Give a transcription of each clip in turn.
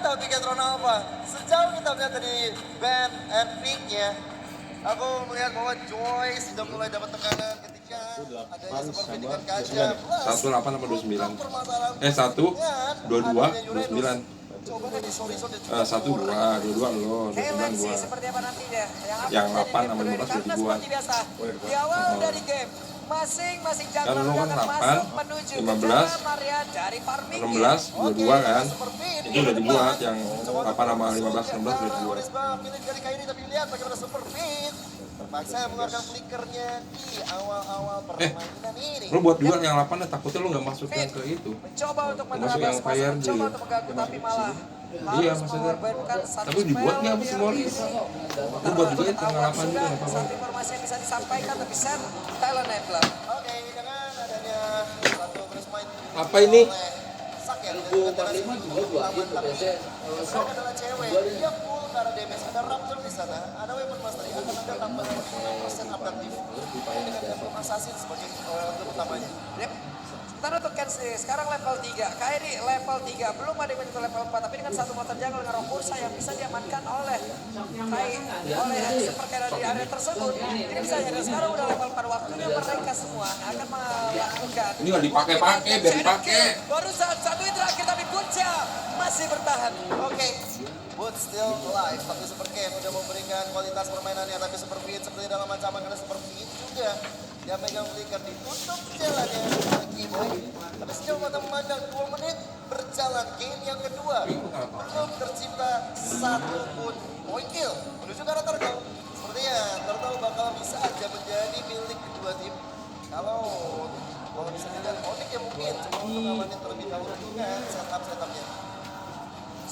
tahu Bigetron apa? Sejauh kita melihat dari band and pick-nya, aku melihat bahwa Joy sudah mulai dapat tekanan ketika adanya seperti dengan Kaja. 18 sama 29. Permasalahan 1, 22, 29. Coba deh di Soriso dan 1, 2, 22 lo, 29 KMC gua. seperti apa nantinya? Yang akan 8 sama terjadi 15 karena udah dibuat. seperti biasa di awal dari game masing-masing Kan jagoan lo kan akan 8, masuk menuju 15, ke dalam area dari farming. 16, 22 kan. Itu udah dibuat yang 8 sama 15, 16 udah dibuat. Pilih dari Kairi tapi lihat bagaimana Super Fit terpaksa mengeluarkan flickernya di awal-awal permainan ini. Lo buat juga yang 8 takutnya lo nggak masuk yang ke itu. Mencoba untuk Masuk menerabas yang fire mencoba dia. untuk mengganggu tapi malah Iya, harus maksudnya. mengorbankan satu Tapi dibuat spell nggak apa biar semua ini. Lo buat juga itu Ketahuan yang 8 juga sudah nggak apa-apa. satu informasi yang bisa disampaikan tapi Sen Thailand Enabler. Oke, dengan adanya satu press point Apa ini? Sak ya, dengan juga Sak adalah cewek, dia full karena damage, ada Raptor di sana, ada Weapon Mastery, akan ada tambah 5% adaptif dengan Weapon Assassin sebagai untuk utamanya. Yep. Sementara untuk Kenshi sekarang level 3, Kairi level 3, belum ada yang menyentuh level 4, tapi dengan satu motor jungle dengan roh kursa yang bisa diamankan oleh Super Kairi di area tersebut. Ini bisa jadi sekarang udah level 4, waktunya mereka semua akan melakukan. Ini nggak dipakai-pakai, biar dipakai. Baru satu yang terakhir tapi Butcha masih bertahan. Oke, Wood still alive, tapi Super Ken udah memberikan kualitas permainannya, tapi Super Fit seperti dalam ancaman karena Super Fit juga dia megang flicker ditutup jalannya oleh Kimoy. Tapi sejauh mata memandang 2 menit berjalan game yang kedua, belum tercipta satu pun point kill menuju ke arah Turtle. Sepertinya Turtle bakal bisa aja menjadi milik kedua tim. Kalau bisa dilihat Onyx ya mungkin cuma untuk ngamanin terlebih dahulu dengan setupnya.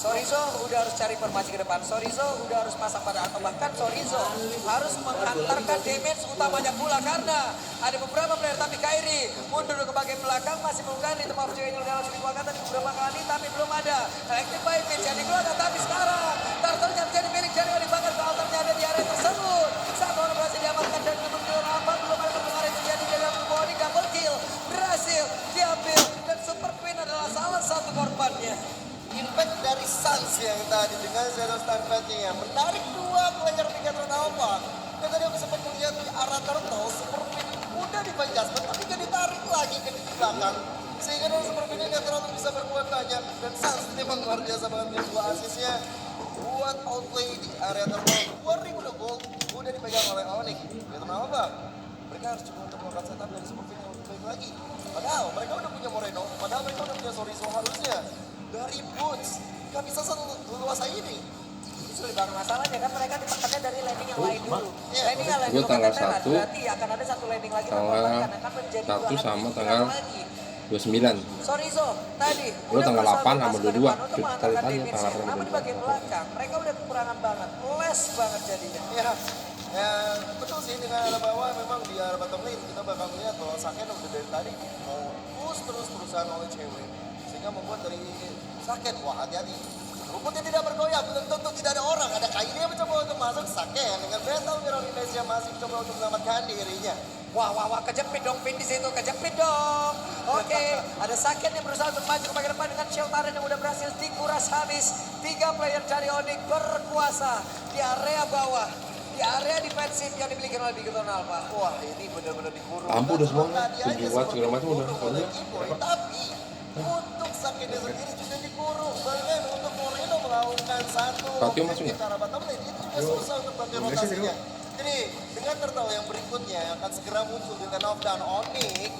Sorizo udah harus cari formasi ke depan. Sorizo udah harus pasang pada atau bahkan Sorizo harus menghantarkan damage utamanya pula karena ada beberapa player tapi Kairi mundur ke bagian belakang masih menggali tempat ini dalam sudut wakatan beberapa kali tapi belum ada. Active by pitch yang dikeluarkan tapi sekarang Turtle-nya menjadi milik dari dibakar ke altarnya ada di area tersebut. Satu orang berhasil diamankan dan belum apa belum ada perkara yang terjadi di dalam body double kill berhasil diambil dan Super Queen adalah salah satu korbannya. Impact dari Suns yang tadi dengan Zero Stampede-nya menarik 2 player Bigetron Alpha. Dan tadi aku sempat melihat di arah Turtle, Super Fit udah di adjustment tapi gak ditarik lagi ke di belakang. Sehingga dari Super Fit ini terlalu bisa berbuat banyak. Dan Suns memang luar biasa banget 2 asisnya. Buat outplay di area Turtle, 2000 udah gol, udah dipegang oleh Onyx. Bigetron Alpha, mereka harus coba untuk melakukan setup dari Super Fit yang lebih baik lagi. Padahal mereka udah punya Moreno, padahal mereka udah punya Sorizo harusnya. Dari Boots, gak bisa seluas ini. Itu lebih banget masalahnya kan mereka ditekannya dari landing yang lain dulu. Landing yang lain Gue dulu tanggal kata 1, berarti akan ada satu landing lagi tanggal akan menjadi 1 sama lagi. tanggal 29. Sorizo tadi Lu tanggal 8 sama 22. untuk Cari mengatakan tanya damage tanggal namun di 22. bagian belakang mereka udah kekurangan banget, less banget jadinya. Ya, betul sih dengan arah bawah memang di arah bottom lane kita bakal melihat bahwa Saken udah dari tadi mau push terus-terusan oleh cewek. Sehingga membuat dari Saken, wah hati-hati. Rumputnya tidak bergoyang, belum tentu tidak ada orang. Ada Kairi yang mencoba untuk masuk, Saken dengan Battle Mirror Indonesia masih mencoba untuk menyelamatkan dirinya. Wah, kejepit dong Pin di situ, kejepit dong. Oke, ada Saken yang berusaha untuk maju ke bagian depan dengan Shield Taren yang udah berhasil dikuras habis. 3 player dari Onyx berkuasa di area bawah. Di area defensif yang dimiliki oleh Bigetron Alpha. Wah, ini benar-benar dikurung. Lampu udah semua, Tadi aja 7 watt segala macam udah. oleh Kimoy, tapi untuk Sakennya sendiri juga dikurung. Bahkan untuk Moreno melakukan satu Patio masuk nggak? ke arah bottom lane itu juga susah untuk bantu rotasinya. Jadi dengan Turtle yang berikutnya akan segera muncul dengan knockdown Onyx.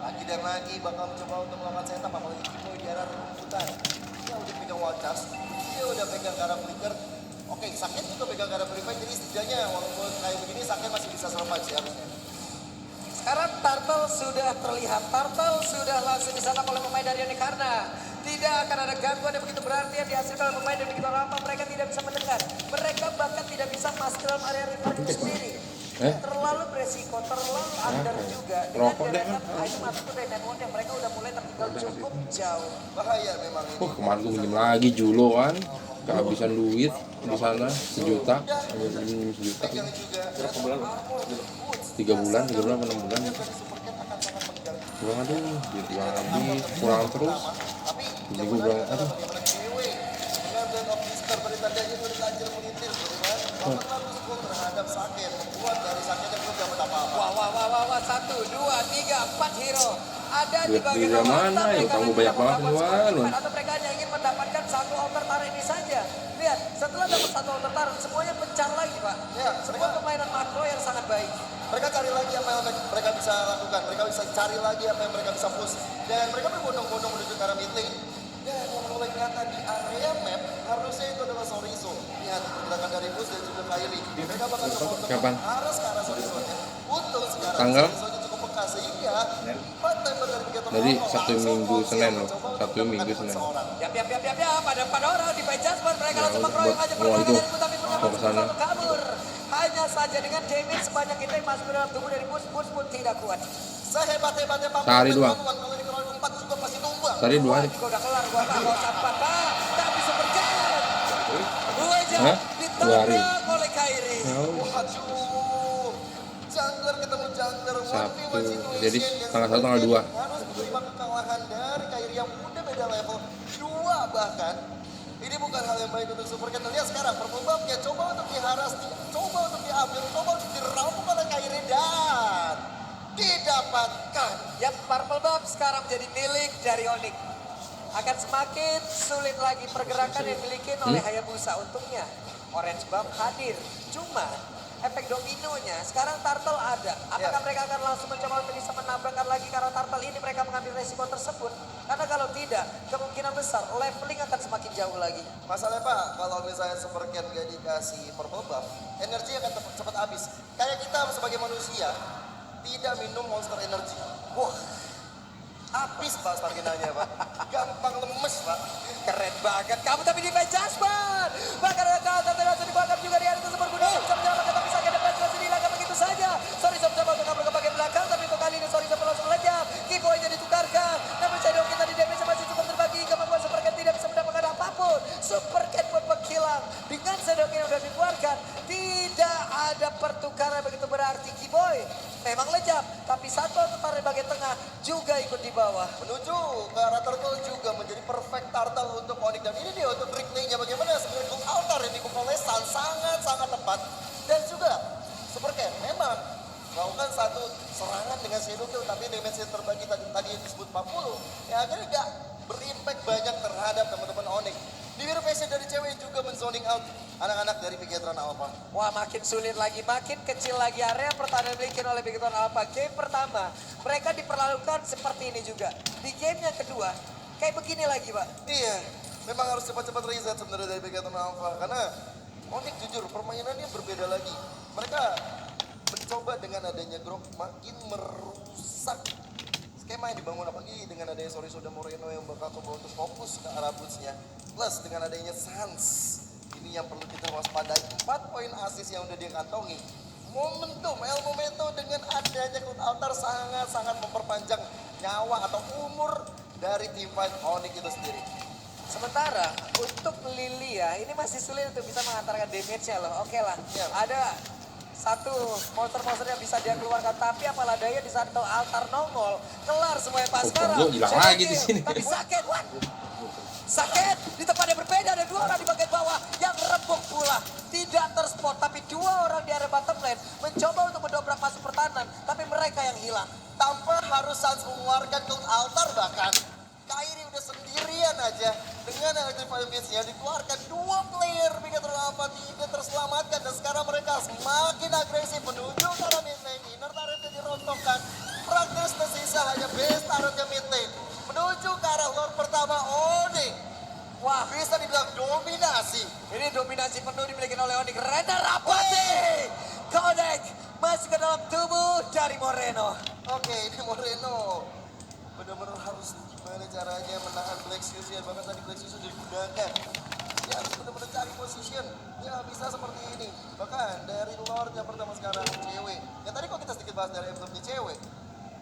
Lagi dan lagi bakal mencoba untuk melakukan setup apalagi Kimoy di arah rumputan. Dia udah pegang wall charge, dia udah pegang arah flicker. Oke, Saken juga pegang arah flicker, jadi setidaknya walaupun kayak begini Saken masih bisa survive sih harusnya. Sekarang Turtle sudah terlihat, Turtle sudah langsung disantap oleh pemain dari Onyx karena tidak akan ada gangguan yang begitu berarti yang dihasilkan oleh pemain dari Bigetron Alpha. Mereka tidak bisa mendengar, mereka bahkan tidak bisa masuk dalam area rival itu sendiri. Terlalu beresiko, terlalu under juga. Rokok deh, Itu masuk ke Dynamon yang mereka udah mulai tertinggal cukup jauh. Bahaya memang ini. Kemarin gue minjem lagi Julo kan. Kehabisan duit di sana 1 juta. Minjem 1 juta. Pegang juga. Berapa bulan? 3 bulan, 3 bulan atau 6 bulan. Kurang aduh, duit gua habis, kurang terus. Jadi gue bilang, aduh. Master dari tandanya udah tajir melintir gitu kan. Kalau terlalu skor terhadap Saket, membuat dari Saket yang belum dapat apa-apa. Wah, 1, 2, 3, 4 hero. Ada di Duit bagian dari bawah. mana ya? Mereka Kamu hanya banyak banget melakukan Wan. skor defense, atau mereka hanya ingin mendapatkan satu altar tarik ini saja. Lihat, setelah dapat satu altar tarik, semuanya pencar lagi, Pak. Ya, Semua permainan makro yang sangat baik. Mereka cari lagi apa yang mereka bisa lakukan. Mereka bisa cari lagi apa yang mereka bisa push. Dan mereka berbondong-bondong menuju ke arah mid lane. Dan yang mulai kelihatan di area map, harusnya itu adalah Sorizo. Lihat, pergerakan dari Bus dan juga Kylie. Mereka bakal coba untuk Kapan? arah ke arah Sorizo-nya. Untung sekarang Tanggal? Sorizo-nya cukup peka sehingga 4 member dari Bigator Jadi Alpha Sabtu langsung Minggu fokus Senin yang loh. mencoba Sabtu untuk Minggu mendapatkan Senin. seorang. Yap, ada 4 orang di By Jasper. Mereka langsung buat- mengkeroyok aja mau pergerakan itu. dari Bus, tapi punya Mau masih kesana. berusaha kabur. Hanya saja dengan damage sebanyak itu yang masuk ke dalam tubuh dari Bus pun tidak kuat. Sehebat-hebatnya Pak Sehari Pemain doang. One, kalau dikeroyok 4 juga pasti tumbang. Tadi 2 hari. Juga udah kelar gua Pak, gak usah 4 Pak. Tak bisa berjalan. 2 jam Hah? 2 hari. ditabrak oleh Kyrie. Waduh, jungler ketemu jungler, Sabtu. 1v1 situation Jadi yang tanggal 1 tanggal seperti 2. harus menerima kekalahan dari Kyrie yang udah beda level 2 bahkan. Ini bukan hal yang baik untuk Super Cat. Lihat sekarang perpembabnya coba untuk diharas, coba untuk diambil, coba untuk dirampok oleh Kyrie dan didapatkan. Ya, Purple Buff sekarang menjadi milik dari Onyx. Akan semakin sulit lagi pergerakan yang dimiliki oleh Hayabusa. Untungnya Orange Buff hadir. Cuma efek dominonya sekarang Turtle ada. Apakah mereka akan langsung mencoba untuk bisa menabrakkan lagi karena Turtle ini mereka mengambil resiko tersebut? Karena kalau tidak, kemungkinan besar leveling akan semakin jauh lagi. Masalahnya Pak, kalau misalnya Super Cat gak dikasih purple buff, energi akan cepat habis. Kayak kita sebagai manusia, tidak minum monster energy. Wah, habis Pak staminanya Pak. Gampang lemes Pak. Keren banget kamu tapi di Jasper. Bahkan ada kata langsung dibakar juga di atas super kuda. Bisa menyelamatkan tapi sakit depan jelas dilakukan begitu saja. Sorry mencoba untuk kabur ke bagian belakang tapi untuk kali ini Sorry langsung lejam. Keyboardnya ditukarkan. Namun Shadow kita di damage masih cukup terbagi hingga membuat Super Cat tidak bisa mendapatkan apapun. Super Cat pun menghilang. Dengan Shadow yang sudah dikeluarkan. Tidak ada pertukaran begitu berarti Keyboy. Memang lejam, tapi satu altar bagian tengah juga ikut di bawah. Menuju ke arah turtle juga menjadi perfect turtle untuk Onyx. Dan ini dia untuk trick play-nya bagaimana sebenarnya Gold Altar yang dikumpul oleh Sun sangat-sangat tepat. Dan juga Super Cat memang melakukan satu serangan dengan Shadow Kill, tapi damage yang terbagi tadi yang disebut 40, yang akhirnya gak berimpact banyak terhadap teman-teman Onyx. Di Biru Passion dari cewek juga menzoning out anak-anak dari Bigetron Alpha. Wah, makin sulit lagi, makin kecil lagi area pertahanan dimiliki oleh Bigetron Alpha. Game pertama, mereka diperlakukan seperti ini juga. Di game yang kedua, kayak begini lagi, Pak. Iya, memang harus cepat-cepat reset sebenarnya dari Bigetron Alpha. Karena Onyx jujur, permainannya berbeda lagi. Mereka mencoba dengan adanya Grok makin merusak skema yang dibangun, apalagi dengan adanya Sorizo dan Moreno yang bakal coba untuk fokus ke arah boots-nya. Plus dengan adanya Sans, ini yang perlu kita waspadai. 4 poin assist yang udah dia kantongi. Momentum, El Momento dengan adanya Cloud Altar sangat-sangat memperpanjang nyawa atau umur dari tim fight Onyx itu sendiri. Sementara untuk Lilia ini masih sulit untuk bisa mengantarkan damage-nya loh. Oke lah, Ya. ada satu monster-monster yang bisa dia keluarkan, tapi apalah daya di saat altar nongol, kelar semuanya pas sekarang. Pongo hilang Shadow lagi di Kill, sini. Tapi sakit, what? Sakit di tempat yang berbeda, ada 2 orang di bagian bawah yang rembuk pula. Tidak terspot, tapi 2 orang di area bottom lane mencoba untuk mendobrak masuk pertahanan, tapi mereka yang hilang. Tanpa harus Sans mengeluarkan Cloud Altar bahkan. Kyrie udah sendirian aja dengan Electrify Beast-nya dikeluarkan 2 player Bigetron Alpha tidak terselamatkan dan sekarang mereka semakin agresif menuju ke arah mid lane. Inner turretnya dirontokkan, praktis tersisa hanya base turretnya mid lane menuju ke arah lord pertama Onyx. Wah, bisa dibilang dominasi. Ini dominasi penuh dimiliki oleh Onyx. Render Rapati! Kodak masuk ke dalam tubuh dari Moreno. Oke, ini Moreno benar-benar harus gimana caranya menahan Black Fusion, bahkan tadi Black Fusion digunakan. Dia harus benar-benar cari position. Ya bisa seperti ini. Bahkan dari Lord yang pertama sekarang cewek. Ya tadi kok kita sedikit bahas dari emblemnya cewek.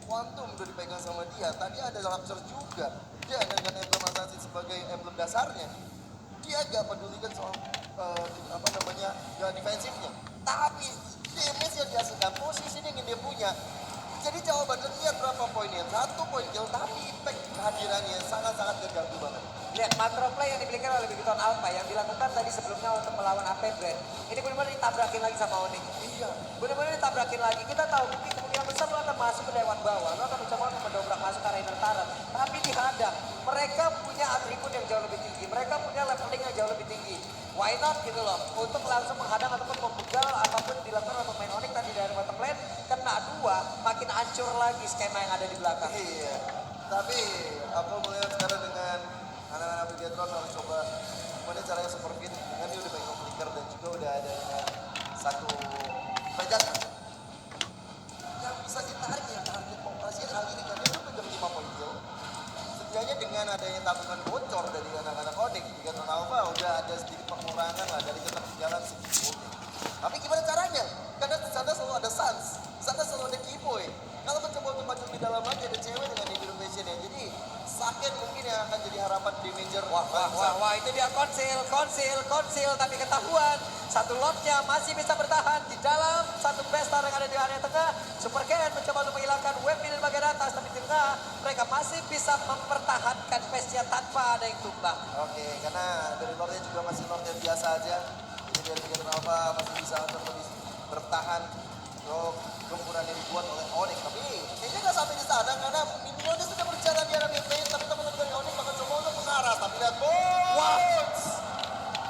Quantum udah dipegang sama dia. Tadi ada Rapture juga. Dia dengan emblem Assassin sebagai emblem dasarnya. Dia gak pedulikan soal defensifnya. Tapi damage yang dihasilkan, posisi yang ingin dia punya, Jadi jawabannya lihat berapa poinnya, 1 poin kill, tapi impact kehadirannya sangat-sangat terganggu banget. Lihat macro play yang dimiliki oleh Bigiton Alpha yang dilakukan tadi sebelumnya untuk melawan AP Brand. Ini benar-benar ditabrakin lagi sama Onyx. Iya. Benar-benar ditabrakin lagi. Kita tahu mungkin kemungkinan besar lo akan masuk ke lewat bawah. Lo akan mencoba untuk mendobrak masuk ke arena turret. Tapi dihadang. Mereka punya atribut yang jauh lebih tinggi. Mereka punya leveling yang jauh lebih tinggi. Why not gitu loh. Untuk langsung menghadang ataupun membegal apapun dilakukan untuk main Onyx tadi dari bottom lane. Kena 2 makin hancur lagi skema yang ada di belakang. Iya. Tapi aku melihat sekarang dengan anak-anak Bigetron harus coba gimana caranya super fit dengan dia udah main flicker dan juga udah ada satu pejat yang bisa ditarik ya target operasi kali ini karena dia pegang 5 poin kill. Setidaknya dengan adanya tabungan bocor dari anak-anak Onyx Bigetron Alpha udah ada sedikit pengurangan lah dari ketertinggalan segitu. Tapi gimana caranya? Karena di sana selalu ada Sans, di sana selalu ada Keyboy. Kalau mencoba untuk maju di dalam lagi ada cewek dengan Innovation ya. Jadi Saken mungkin yang akan jadi harapan damager. Wah, itu dia konsil, tapi ketahuan. Satu lotnya masih bisa bertahan di dalam satu pesta yang ada di area tengah. Super Ken mencoba untuk menghilangkan web di bagian atas, tapi di tengah mereka masih bisa mempertahankan pestnya tanpa ada yang tumbang. Oke, karena dari lordnya juga masih lord yang biasa aja. Jadi dari Bigetron Alpha masih bisa untuk lebih bertahan. Untuk gempuran yang dibuat oleh Onyx, tapi kayaknya nggak sampai di sana karena minionnya sudah berjalan di arah mid lane, tapi teman-teman dari Onyx bakal coba untuk mengarah, tapi lihat Bones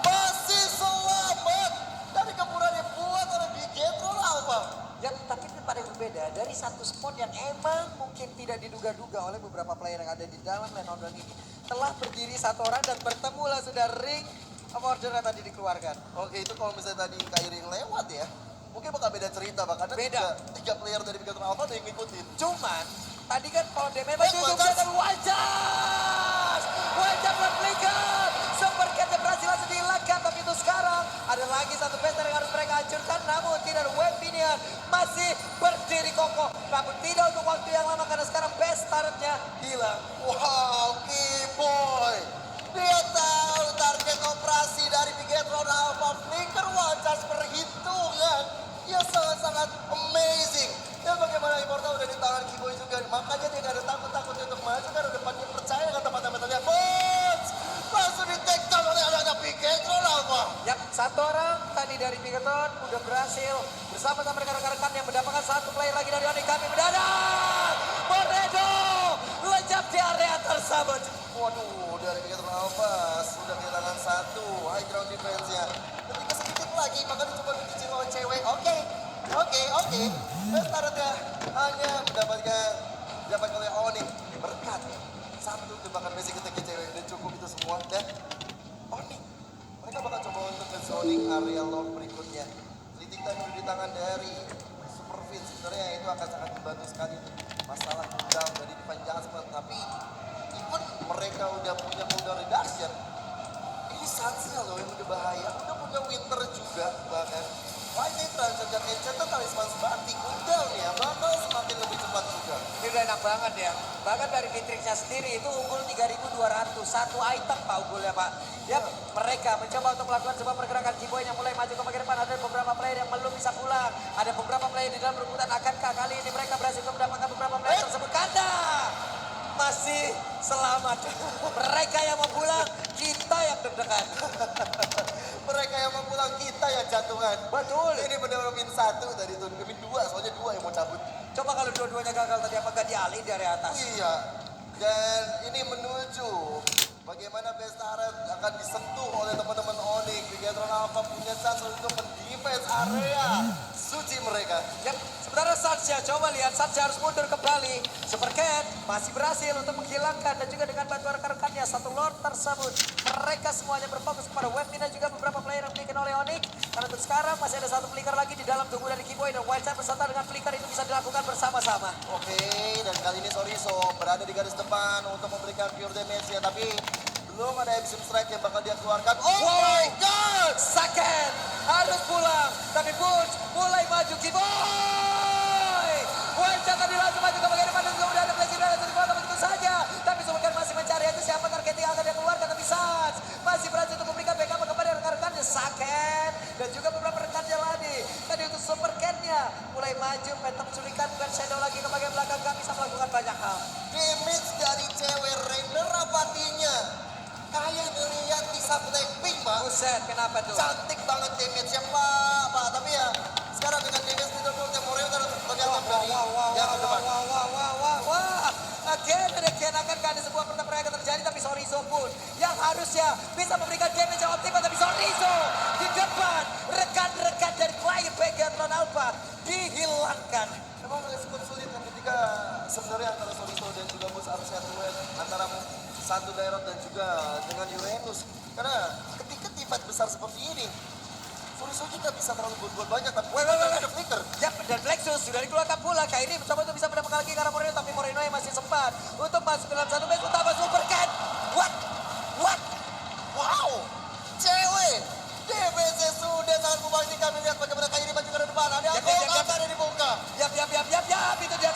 masih selamat dari gempuran yang dibuat oleh Bigetron Alpha. Ya, tapi ini pada yang berbeda dari satu spot yang emang mungkin tidak diduga-duga oleh beberapa player yang ada di dalam lane order ini. Telah berdiri satu orang dan bertemulah sudah ring of order yang tadi dikeluarkan. Oke, itu kalau misalnya tadi Kairi yang lewat ya, mungkin bakal beda cerita, bahkan Beda. tiga player dari Bigetron Alpha ada yang ngikutin. Cuman tadi kan kalau damage maju itu bisa wajah flicker. Super Cat yang berhasil langsung dihilangkan, tapi itu sekarang ada lagi satu pesta yang harus mereka hancurkan, namun tidak ada web minion masih berdiri kokoh, namun tidak untuk waktu yang lama karena sekarang best turretnya hilang. Wow, Keyboy. Dia tahu target operasi dari Bigetron Alpha. Flicker wajah perhitungan. Dia sangat-sangat amazing. Dan bagaimana Immortal udah di tangan Keyboy juga. Makanya dia gak ada takut-takut untuk maju karena depannya percaya kata mata-matanya. Bones! Langsung di take down oleh anak-anak Bigetron Alpha. Yap, satu orang tadi dari Bigetron udah berhasil bersama-sama rekan-rekan yang mendapatkan satu player lagi dari Onyx. Kami mendadak Moredo lejap di area tersebut. Waduh, dari Bigetron Alpha sudah kehilangan satu high ground defense-nya. Ketika sedikit lagi, maka dicoba dicicil oleh cewek. Oke. Startnya hanya dapat oleh Onyx berkat satu tembakan basic ketika cewek dan cukup itu semua. Dan Onyx, mereka bakal coba untuk ke zoning area lock berikutnya. Leading time udah di tangan dari Super Fit. Sebenarnya itu akan sangat membantu sekali untuk masalah cooldown dari Divine Judgment. Tapi even mereka udah punya cooldown reduction, ini Sansnya loh yang udah bahaya. Udah punya Winter juga bahkan. White Transaction Enchanted Talisman Sebati cooldown ya bakal semakin lebih cepat juga. Ini udah enak banget ya. Bahkan dari Matrixnya sendiri itu unggul 3.200. Satu item Pak unggulnya Pak. Ya, mereka mencoba untuk melakukan sebuah pergerakan Keyboy yang mulai maju ke bagian depan. Ada beberapa player yang belum bisa pulang. Ada beberapa player di dalam rebutan. Akankah kali ini mereka berhasil mendapatkan beberapa player tersebut? Kanda masih selamat. Mereka yang mau pulang, kita yang deg-degan. Mereka yang mau pulang, kita yang jatuhan. Betul. Ini benar-benar min satu tadi tuh, min dua, soalnya dua yang mau cabut. Coba kalau dua-duanya gagal tadi apakah dialih dari atas? Iya, dan ini menuju bagaimana best turret akan disentuh oleh teman-teman Onyx. Bigetron Alpha punya chance untuk mendefense area suci mereka. Yap, sebenarnya Satya, coba lihat Satya harus mundur kembali. Super Cat masih berhasil untuk menghilangkan dan juga dengan bantuan rekan-rekannya satu lord tersebut. Mereka semuanya berfokus kepada Webmin dan juga beberapa player yang dimiliki oleh Onyx. Karena untuk sekarang masih ada satu flicker lagi di dalam tubuh dari Keyboy dan Wildside beserta dengan flicker itu bisa dilakukan bersama-sama. Oke, dan kali ini Soriso berada di garis depan untuk memberikan pure damage ya, tapi belum ada Epsilon Strike yang bakal dia keluarkan. Oh my god! Saken harus pulang, tapi Butch mulai maju Keyboy. Wildside tadi langsung maju ke bagian depan dan sudah ada Blazing Raider di bawah begitu saja. Tapi Superman masih mencari itu siapa target yang akan dia keluarkan, tapi Sans masih berhasil untuk memberikan backup kepada rekan-rekannya Saken dan juga beberapa rekannya lagi. Tadi untuk Super Cat-nya mulai maju, pengen menculikan bukan Shadow lagi ke bagian sangat Blackpink, Pak. Buset, kenapa tuh? Cantik banget damage-nya, Pak. Tapi ya, sekarang dengan damage Liverpool, Temoreo kan tergantung dari yang ke depan. Wah. Again and again akankah ada sebuah pertempuran yang terjadi, tapi Sorriso pun yang harusnya bisa memberikan damage yang optimal, tapi Sorriso di depan rekan-rekan dari klien Pegatron Alpha dihilangkan. Memang cukup sulit kan ketika sebenarnya antara Soriso dan juga Bus harusnya duet antara satu daerah dan juga dengan Uranus. Karena ketika di fight besar seperti ini, Soriso juga bisa terlalu berbuat banyak, tapi ada flicker. Ya, dan Plexus sudah dikeluarkan pula. Kairi mencoba untuk bisa mendapatkan lagi ke arah Moreno, tapi Moreno yang masih sempat untuk masuk ke dalam satu match utama Super Cat. What? Wow, cewek. DBC sudah sangat membangkitkan, melihat bagaimana Kairi maju ke depan. Ada Yap, Kotak ada dibuka. Yap, itu dia